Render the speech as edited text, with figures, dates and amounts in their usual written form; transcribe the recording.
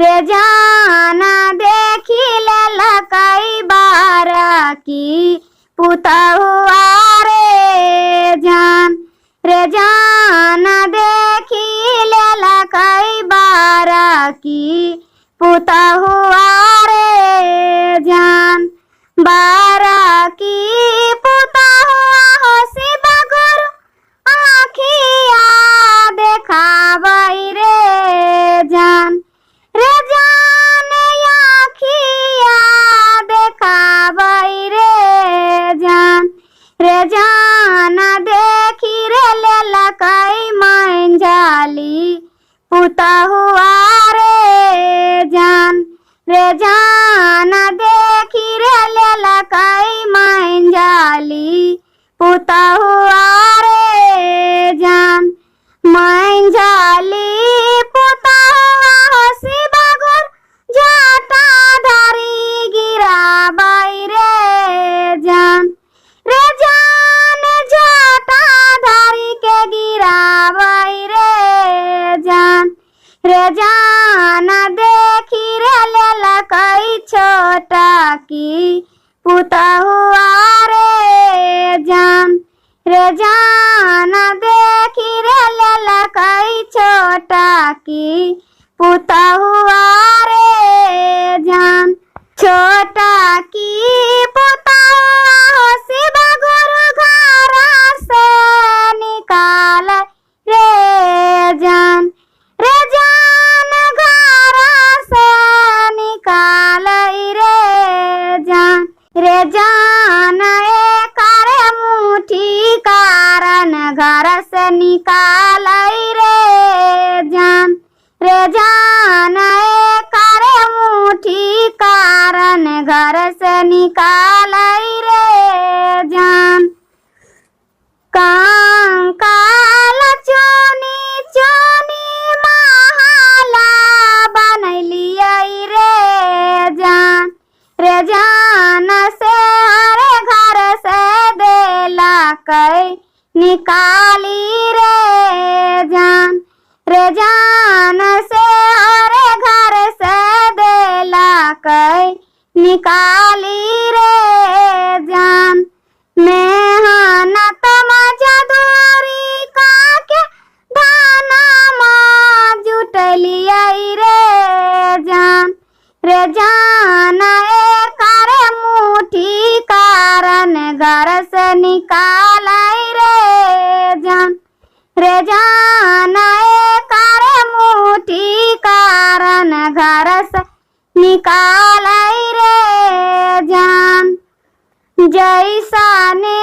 रे जाना देखी लेला कई बार की पुतहुआ रे जान। रे जाना देखी लेला कई बार की पुतहुआ रे जान। बारा की पुतहुआ हो शिव गुरु आखिया देखावई रे जान। रे जान आखिया देखावई रे जान। रे जान देखी रे लेला कई मंझाली पुतहुआ रे जान। रे जान देखी रे लेला कई मंझाली पुतहुआ रे जान। मंझाली पुतहुआ हो शिव गुरु जटाधारी गिरावई रे जान। रे जान जटाधारी के गिरावई रे जान। रे जान देखी रे लेला कई छोटा की पुतहुआ रे जान। रे जान देखी रे लेला कई छोटा की पुतहुआ रे जान। छोटा की पुतहुआ हो शिव गुरु घर से निकाल रे जान। रे जान घर से निकाल रे जान। रे जान करे मुठी कारण घर से निकाल रे जान। रे जान करे मुठी कारण घर से निकाल रे जान। कंकाल चुनी चुनी महाला बनैलियै रे जान। रे जान से हरे घर से देला कई निकाली रे जान। रे जान से हरे घर से देला कई निकाली रे जान। मेहनत मजदूरी काके धाना माँ जुटलियै रे जान। रे जान करे मुठी कारण घर से निकाल रे जान। रे जान करे मुठी कारण घर से निकाल रे जान। जैसा ने